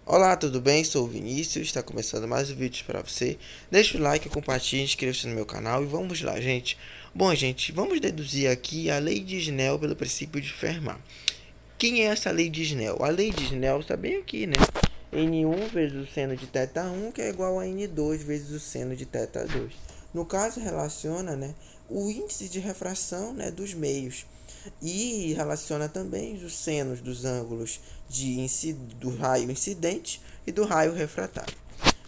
Olá, tudo bem? Sou o Vinícius, está começando mais um vídeo para você. Deixa o like, compartilhe, inscreva-se no meu canal e vamos lá, gente. Bom, gente, vamos deduzir aqui a lei de Snell pelo princípio de Fermat. Quem é essa lei de Snell? A lei de Snell está bem aqui, né? N1 vezes o seno de θ1, que é igual a N2 vezes o seno de θ2. No caso, relaciona, né, o índice de refração, né, dos meios. E relaciona também os senos dos ângulos do raio incidente e do raio refratário.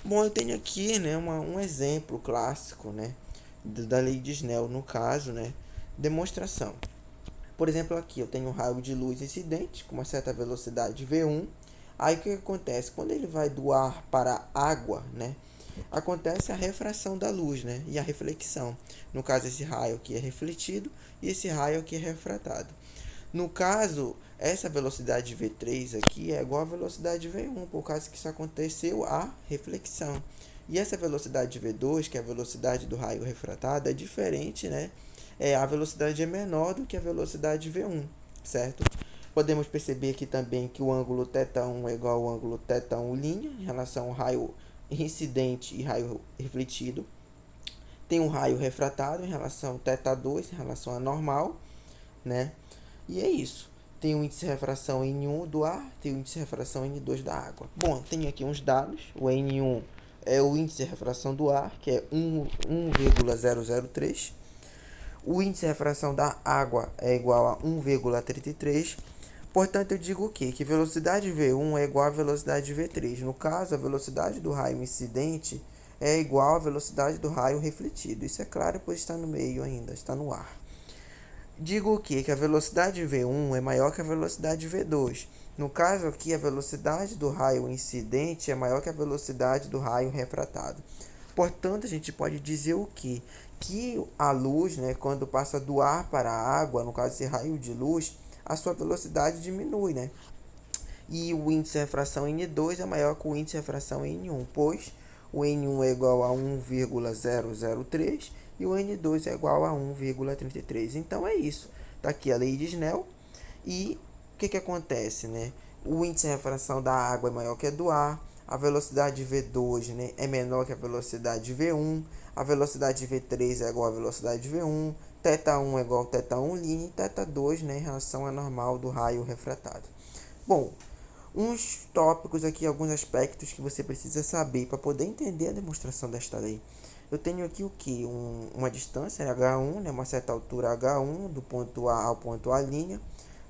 Bom, eu tenho aqui, né, um exemplo clássico, né, da lei de Snell, no caso, né, demonstração. Por exemplo, aqui eu tenho um raio de luz incidente com uma certa velocidade v1. Aí o que acontece? Quando ele vai do ar para a água, né, acontece a refração da luz, né, e a reflexão. No caso, esse raio aqui é refletido e esse raio aqui é refratado. No caso, essa velocidade v3 aqui é igual à velocidade v1, por causa que isso aconteceu a reflexão. E essa velocidade v2, que é a velocidade do raio refratado, é diferente, né? A velocidade é menor do que a velocidade v1, certo? Podemos perceber aqui também que o ângulo θ1 é igual ao ângulo θ1' em relação ao raio incidente e raio refletido. Tem um raio refratado em relação ao θ2, em relação à normal, né? E é isso. Tem o índice de refração N1 do ar, tem o índice de refração N2 da água. Bom, tem aqui uns dados. O N1 é o índice de refração do ar, que é 1,003. O índice de refração da água é igual a 1,33. Portanto, eu digo o quê? Que velocidade V1 é igual a velocidade V3. No caso, a velocidade do raio incidente é igual à velocidade do raio refletido. Isso é claro, pois está no meio ainda, está no ar. Digo o quê? Que a velocidade V1 é maior que a velocidade V2. No caso aqui, a velocidade do raio incidente é maior que a velocidade do raio refratado. Portanto, a gente pode dizer o quê? Que a luz, né, quando passa do ar para a água, no caso esse raio de luz, a sua velocidade diminui, né? E o índice de refração N2 é maior que o índice de refração N1, pois o N1 é igual a 1,003 e o N2 é igual a 1,33. Então é isso. Está aqui a lei de Snell. E o que acontece, né? O índice de refração da água é maior que a do ar. A velocidade V2, né, é menor que a velocidade V1. A velocidade V3 é igual à velocidade V1. θ1 é igual a θ1' e θ2, né, em relação à normal do raio refratado. Bom, uns tópicos aqui, alguns aspectos que você precisa saber para poder entender a demonstração desta lei. Eu tenho aqui o que? Uma distância, H1, né, uma certa altura H1, do ponto A ao ponto A',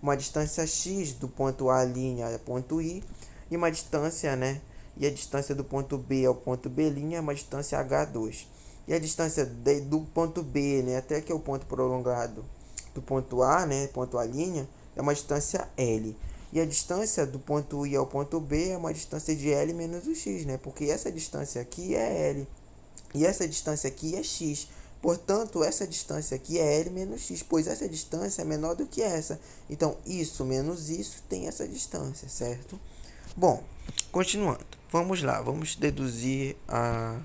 uma distância x do ponto A' ao ponto I, e uma distância, né, e a distância do ponto B ao ponto B' é uma distância H2. E a distância do ponto B, né, até que é o ponto prolongado do ponto A, né, ponto A', é uma distância L. E a distância do ponto I ao ponto B é uma distância de L menos o x, né? Porque essa distância aqui é L e essa distância aqui é x. Portanto, essa distância aqui é L menos x, pois essa distância é menor do que essa. Então, isso menos isso tem essa distância, certo? Bom, continuando. Vamos lá, vamos deduzir a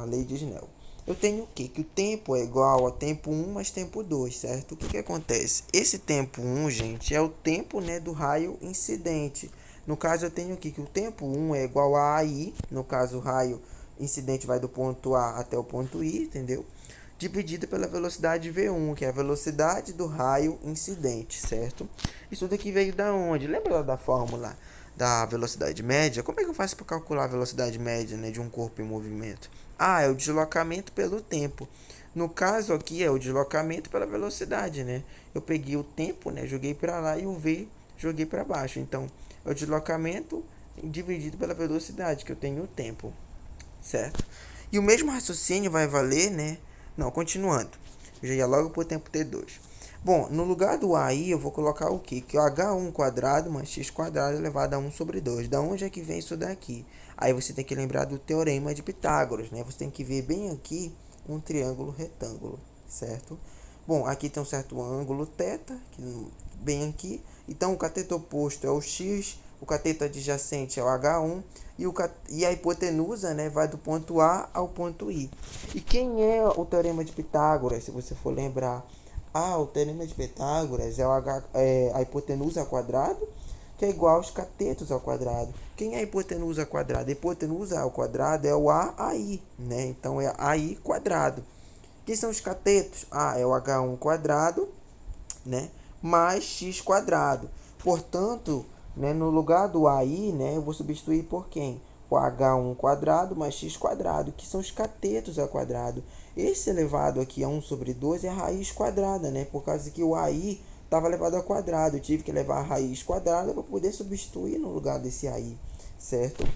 lei de Snell. Eu tenho o quê? Que o tempo é igual a tempo 1 mais tempo 2, certo? O que acontece? Esse tempo 1, gente, é o tempo, né, do raio incidente. No caso, eu tenho aqui que o tempo 1 é igual a AI, no caso, o raio incidente vai do ponto A até o ponto I, entendeu? Dividido pela velocidade V1, que é a velocidade do raio incidente, certo? Isso daqui veio da onde? Lembra da fórmula da velocidade média? Como é que eu faço para calcular a velocidade média, né, de um corpo em movimento? É o deslocamento pelo tempo. No caso aqui é o deslocamento pela velocidade, né? Eu peguei o tempo, né, joguei para lá e o V joguei para baixo. Então, é o deslocamento dividido pela velocidade, que eu tenho o tempo, certo? E o mesmo raciocínio vai valer, né? Não, continuando. Eu já ia logo para o tempo T2. Bom, no lugar do AI eu vou colocar o quê? Que é o H1 quadrado mais x quadrado elevado a 1 sobre 2. Da onde é que vem isso daqui? Aí você tem que lembrar do teorema de Pitágoras, né? Você tem que ver bem aqui um triângulo retângulo, certo? Bom, aqui tem um certo ângulo θ, bem aqui. Então o cateto oposto é o x, o cateto adjacente é o H1 e a hipotenusa, né, vai do ponto A ao ponto I. E quem é o teorema de Pitágoras, se você for lembrar? O teorema de Pitágoras é a hipotenusa ao quadrado que é igual aos catetos ao quadrado. Quem é a hipotenusa quadrada? A hipotenusa ao quadrado é o AI, né? Então é AI quadrado. Quem são os catetos? É o H1 quadrado, né? Mais x quadrado. Portanto, né, no lugar do AI, né, eu vou substituir por quem? O H1 quadrado mais x quadrado, que são os catetos ao quadrado. Esse elevado aqui a 1 sobre 2 é a raiz quadrada, né? Por causa que o AI estava elevado ao quadrado. Eu tive que levar a raiz quadrada para poder substituir no lugar desse AI, certo?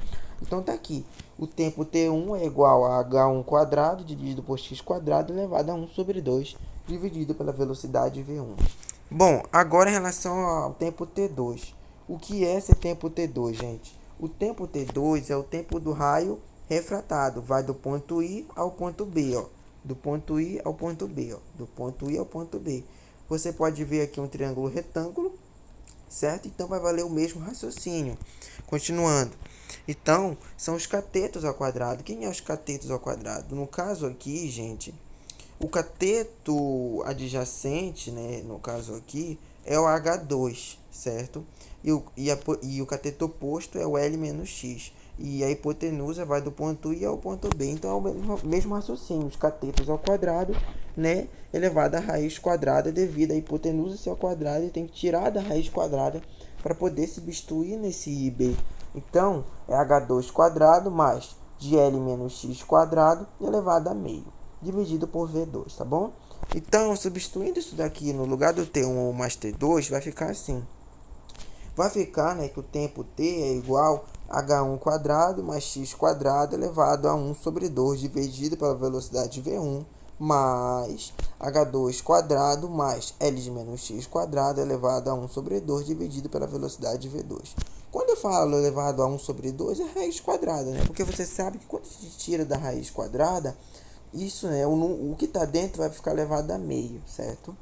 Então tá aqui. O tempo T1 é igual a H1 quadrado dividido por x quadrado elevado a 1 sobre 2 dividido pela velocidade V1. Bom, agora em relação ao tempo T2. O que é esse tempo T2, gente? O tempo T2 é o tempo do raio refratado. Vai do ponto I ao ponto B, ó. Do ponto I ao ponto B, ó. Do ponto I ao ponto B. Você pode ver aqui um triângulo retângulo, certo? Então vai valer o mesmo raciocínio. Continuando. Então, são os catetos ao quadrado. Quem é os catetos ao quadrado? No caso aqui, gente, o cateto adjacente, né, no caso aqui, é o H2, certo? E o cateto oposto é o L menos X. E a hipotenusa vai do ponto I ao ponto B. Então é o mesmo raciocínio. Os catetos ao quadrado, né, elevado à raiz quadrada devido à hipotenusa ser ao quadrado. E tem que tirar da raiz quadrada para poder substituir nesse IB. Então, é H2 quadrado mais de L menos X quadrado elevado a meio, dividido por V2, tá bom? Então, substituindo isso daqui no lugar do T1 mais T2, vai ficar assim. Vai ficar, né, que o tempo T é igual a H1 quadrado mais X quadrado elevado a 1 sobre 2 dividido pela velocidade V1 mais H2 quadrado mais L de menos X quadrado elevado a 1 sobre 2 dividido pela velocidade V2. Quando eu falo elevado a 1 sobre 2 é raiz quadrada, né? Porque você sabe que quando a gente tira da raiz quadrada, isso, né, o que está dentro vai ficar elevado a meio, certo?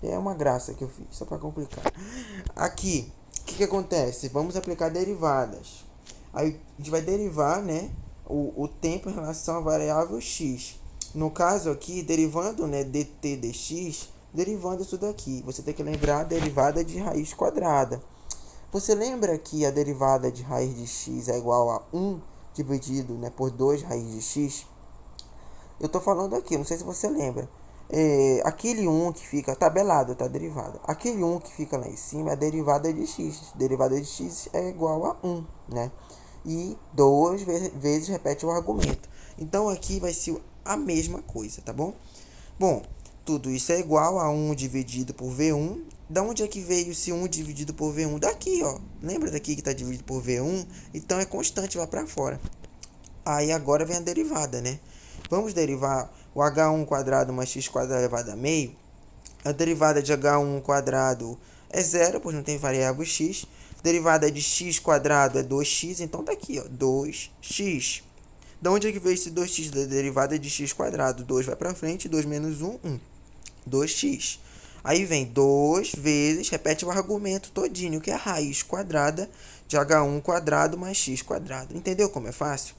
É uma graça que eu fiz, só para complicar. Aqui, o que acontece? Vamos aplicar derivadas. Aí a gente vai derivar, né, o tempo em relação à variável x. No caso aqui, derivando, né, dt dx, derivando isso daqui. Você tem que lembrar a derivada de raiz quadrada. Você lembra que a derivada de raiz de x é igual a 1 dividido, né, por 2 raiz de x? Eu estou falando aqui, não sei se você lembra. Aquele 1 que fica tabelado, tá? Derivada. Aquele 1 que fica lá em cima é a derivada de x. Derivada de x é igual a 1, né? E 2 vezes repete o argumento. Então aqui vai ser a mesma coisa, tá bom? Bom, tudo isso é igual a 1 dividido por V1. Da onde é que veio esse 1 dividido por V1? Daqui, ó. Lembra daqui que está dividido por V1? Então é constante, vai para fora. Aí agora vem a derivada, né? Vamos derivar o H1 quadrado mais x quadrado elevado a meio. A derivada de H1 quadrado é zero, pois não tem variável x. Derivada de x quadrado é 2x, então tá aqui, ó, 2x. Da onde é que veio esse 2x? Da derivada de x quadrado. 2 vai para frente, 2 menos 1, 1. 2x. Aí vem 2 vezes, repete o argumento todinho, que é a raiz quadrada de H1 quadrado mais x quadrado. Entendeu como é fácil?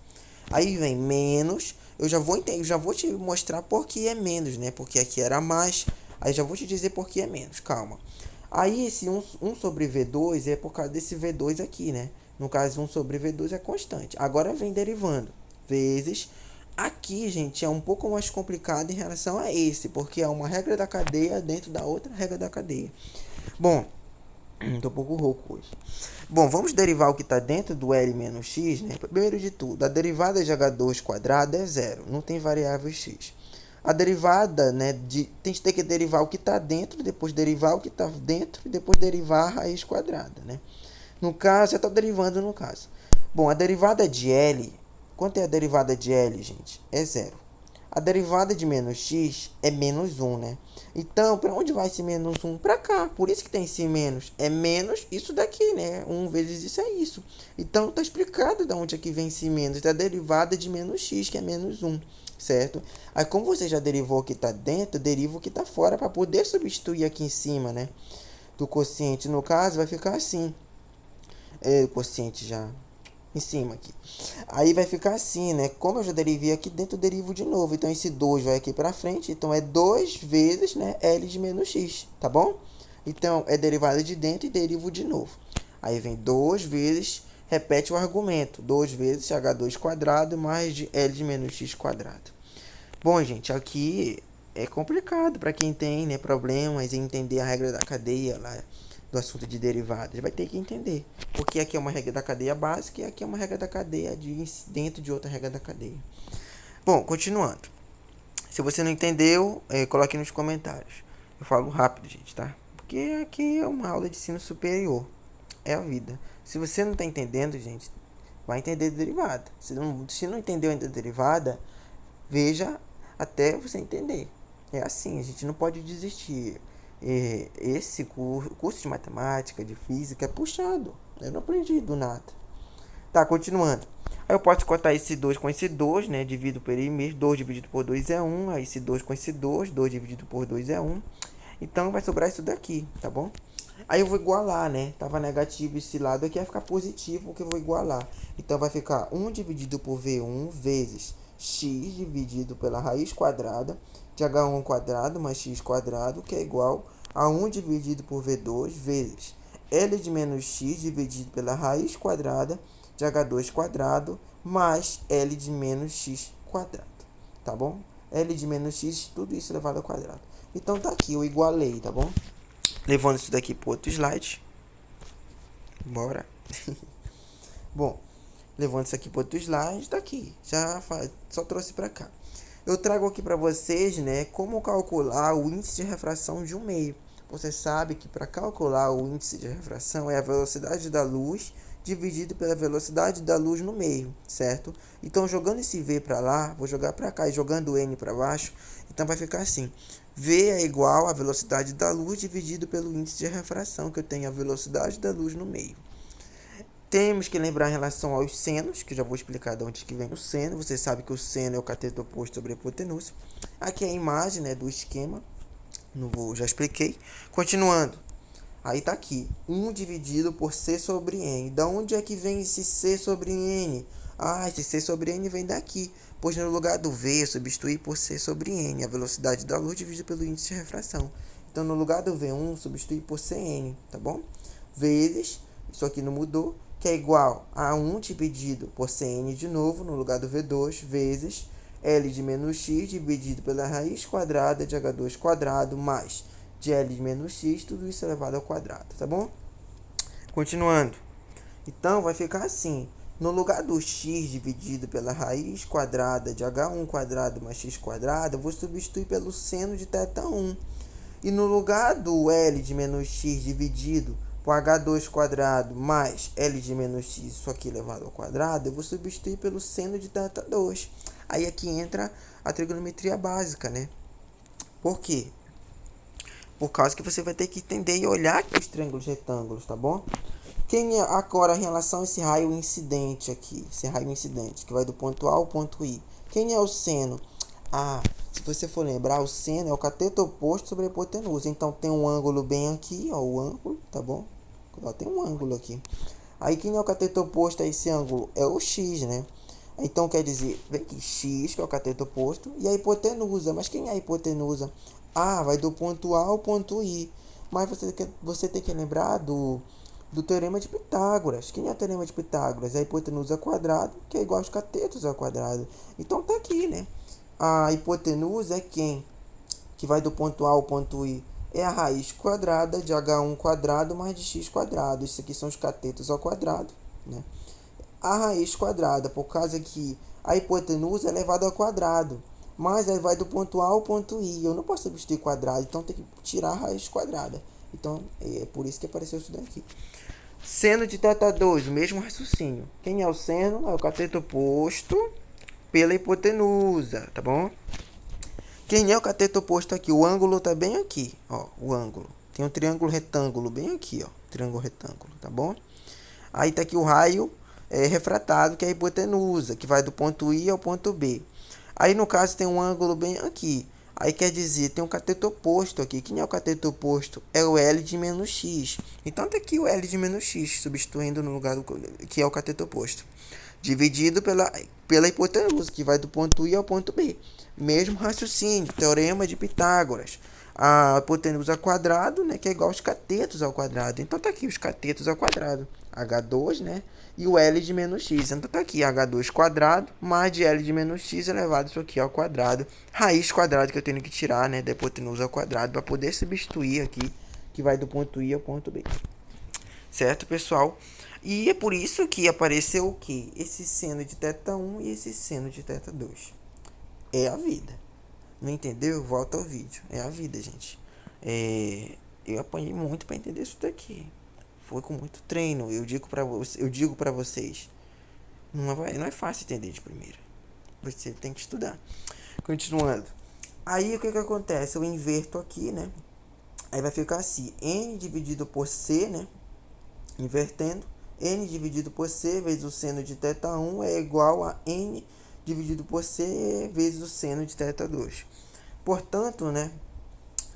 Aí vem menos, eu já vou te mostrar por que é menos, né? Porque aqui era mais, aí já vou te dizer por que é menos, calma. Aí esse 1 sobre V2 é por causa desse V2 aqui, né? No caso, 1 sobre V2 é constante. Agora vem derivando, vezes. Aqui, gente, é um pouco mais complicado em relação a esse, porque é uma regra da cadeia dentro da outra regra da cadeia. Bom, tô um pouco rouco hoje. Bom, vamos derivar o que está dentro do L menos x, né? Primeiro de tudo, a derivada de H2 quadrado é zero, não tem variável x. A derivada, né, tem que ter que derivar o que está dentro, depois derivar o que está dentro e depois derivar a raiz quadrada, né? No caso, já está derivando no caso. Bom, a derivada de L, quanto é a derivada de L, gente? É zero. A derivada de menos x é menos 1, né? Então, para onde vai esse menos 1? Para cá. Por isso que tem esse menos. É menos isso daqui, né? 1 vezes isso é isso. Então, está explicado de onde é que vem esse menos. Da derivada de menos x, que é menos 1, certo? Aí, como você já derivou o que está dentro, deriva o que está fora para poder substituir aqui em cima, né? Do quociente. No caso, vai ficar assim. O quociente já em cima aqui. Aí vai ficar assim, né? Como eu já derivei aqui dentro, eu derivo de novo. Então, esse 2 vai aqui para frente. Então, é 2 vezes, né, L de menos x, tá bom? Então, é derivada de dentro e derivo de novo. Aí vem 2 vezes, repete o argumento. 2 vezes h² mais de L de menos x². Bom, gente, aqui é complicado para quem tem, né, problemas em entender a regra da cadeia lá do assunto de derivadas. Vai ter que entender. Porque aqui é uma regra da cadeia básica e aqui é uma regra da cadeia dentro de outra regra da cadeia. Bom, continuando. Se você não entendeu, coloque nos comentários. Eu falo rápido, gente, tá? Porque aqui é uma aula de ensino superior. É a vida. Se você não está entendendo, gente, vai entender derivada. Se não entendeu ainda a derivada, veja até você entender. É assim, a gente não pode desistir. Esse curso de matemática, de física, é puxado. Eu não aprendi do nada. Tá, continuando. Aí eu posso cortar esse 2 com esse 2, né? Divido por ele mesmo. 2 dividido por 2 é 1. Aí esse 2 com esse 2. 2 dividido por 2 é 1. Então vai sobrar isso daqui, tá bom? Aí eu vou igualar, né? Tava negativo esse lado aqui, vai ficar positivo, porque eu vou igualar. Então vai ficar 1 dividido por V1 vezes x dividido pela raiz quadrada de h1² mais x², que é igual a 1 dividido por V2 vezes L de menos x dividido pela raiz quadrada de h² mais L de menos x². Tá bom? L de menos x, tudo isso elevado ao quadrado. Então tá aqui, eu igualei, tá bom? Levando isso daqui para outro slide. Bora. Bom, levando isso aqui para outro slide, tá aqui. Só trouxe para cá. Eu trago aqui para vocês, né, como calcular o índice de refração de um meio. Você sabe que para calcular o índice de refração é a velocidade da luz dividido pela velocidade da luz no meio, certo? Então, jogando esse V para lá, vou jogar para cá e jogando N para baixo, então vai ficar assim. V é igual à velocidade da luz dividido pelo índice de refração, que eu tenho a velocidade da luz no meio. Temos que lembrar em relação aos senos, que eu já vou explicar de onde que vem o seno. Você sabe que o seno é o cateto oposto sobre a hipotenusa. Aqui é a imagem, né, do esquema. Já expliquei. Continuando. Aí tá aqui. 1 dividido por C sobre N. Da onde é que vem esse C sobre N? Ah, esse C sobre N vem daqui. Pois no lugar do V, eu substituí por C sobre N. A velocidade da luz dividida pelo índice de refração. Então, no lugar do V1, substituí por CN. Tá bom? Vezes, isso aqui não mudou, que é igual a 1 dividido por CN de novo, no lugar do V2, vezes L de menos x dividido pela raiz quadrada de h² mais de L de menos x, tudo isso elevado ao quadrado, tá bom? Continuando. Então, vai ficar assim. No lugar do x dividido pela raiz quadrada de h1² mais x², eu vou substituir pelo seno de θ1. E no lugar do L de menos x dividido por h² mais L de menos x, isso aqui elevado ao quadrado, eu vou substituir pelo seno de θ2. Aí aqui entra a trigonometria básica, né? Por quê? Por causa que você vai ter que entender e olhar aqui os triângulos retângulos, tá bom? Quem é agora em relação a esse raio incidente aqui? Esse raio incidente, que vai do ponto A ao ponto I. Quem é o seno? Ah, se você for lembrar, o seno é o cateto oposto sobre a hipotenusa. Então, tem um ângulo bem aqui, ó, o ângulo, tá bom? Ó, tem um ângulo aqui. Aí, quem é o cateto oposto a esse ângulo? É o X, né? Então, quer dizer, vem aqui, X, que é o cateto oposto, e a hipotenusa. Mas quem é a hipotenusa? Ah, vai do ponto A ao ponto I. Mas você tem que lembrar do teorema de Pitágoras. Quem é o teorema de Pitágoras? É a hipotenusa ao quadrado, que é igual aos catetos ao quadrado. Então, tá aqui, né? A hipotenusa é quem? Que vai do ponto A ao ponto I. É a raiz quadrada de h1² mais de x². Isso aqui são os catetos ao quadrado, né? A raiz quadrada, por causa que a hipotenusa é elevada ao quadrado. Mas aí vai do ponto A ao ponto I. Eu não posso substituir quadrado, então tem que tirar a raiz quadrada. Então, é por isso que apareceu isso daqui. Seno de θ2, o mesmo raciocínio. Quem é o seno? É o cateto oposto pela hipotenusa, tá bom? Quem é o cateto oposto aqui? O ângulo tá bem aqui, ó, o ângulo. Tem um triângulo retângulo bem aqui, ó, triângulo retângulo, tá bom? Aí tá aqui o raio refratado, que é a hipotenusa, que vai do ponto I ao ponto B. Aí, no caso, tem um ângulo bem aqui. Aí, quer dizer, tem um cateto oposto aqui. Quem é o cateto oposto? É o L de menos x. Então, tá aqui o L de menos x, substituindo no lugar do que é o cateto oposto. Dividido pela hipotenusa, que vai do ponto I ao ponto B. Mesmo raciocínio, teorema de Pitágoras. a hipotenusa ao quadrado, né, que é igual aos catetos ao quadrado. Então tá aqui os catetos ao quadrado, H2, né, e o L de menos x. Então tá aqui H2 quadrado mais de L de menos x elevado isso aqui ao quadrado, raiz quadrada que eu tenho que tirar, né, da hipotenusa ao quadrado para poder substituir aqui, que vai do ponto I ao ponto B. Certo, pessoal? E é por isso que apareceu o que? Esse seno de θ1 e esse seno de θ2. É a vida. Não entendeu? Volta ao vídeo. É a vida, gente. Eu apanhei muito para entender isso daqui. Foi com muito treino. Eu digo para vocês. Não é fácil entender de primeira. Você tem que estudar. Continuando. Aí o que acontece? Eu inverto aqui, né? Aí vai ficar assim. N dividido por C, né? Invertendo. N dividido por C vezes o seno de θ1 é igual a N dividido por C vezes o seno de θ2. Portanto, né,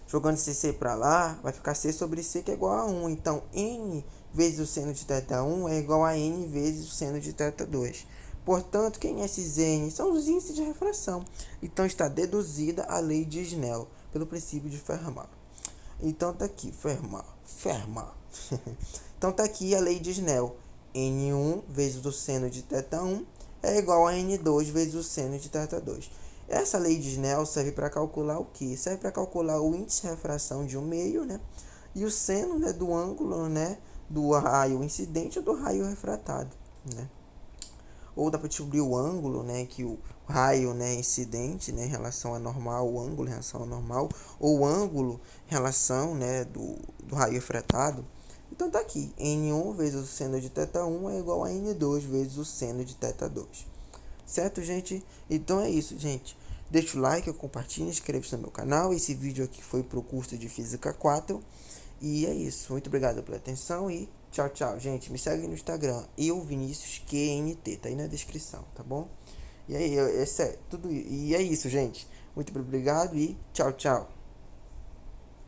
jogando esse C para lá, vai ficar C sobre C que é igual a 1. Então, N vezes o seno de θ1 é igual a N vezes o seno de θ2. Portanto, quem é esses N? São os índices de refração. Então, está deduzida a lei de Snell, pelo princípio de Fermat. Então, tá aqui, Fermat. Então, tá aqui a lei de Snell. N1 vezes o seno de θ1 é igual a N2 vezes o seno de θ2. Essa lei de Snell serve para calcular o quê? Serve para calcular o índice de refração de um meio, né? E o seno, né, do ângulo, né, do raio incidente ou do raio refratado, né? Ou dá para descobrir o ângulo, né, que o raio, né, incidente, né, em relação a normal, o ângulo em relação ao normal, ou o ângulo em relação, né, do raio refratado. Então tá aqui, N1 vezes o seno de θ1 é igual a N2 vezes o seno de θ2. Certo, gente? Então é isso, gente. Deixa o like, compartilhe, inscreva-se no meu canal. Esse vídeo aqui foi para o curso de Física 4. E é isso. Muito obrigado pela atenção e tchau, tchau. Gente, me segue no Instagram, Vinicius QNT, tá aí na descrição, tá bom? E aí, tudo. E é isso, gente. Muito obrigado e tchau, tchau.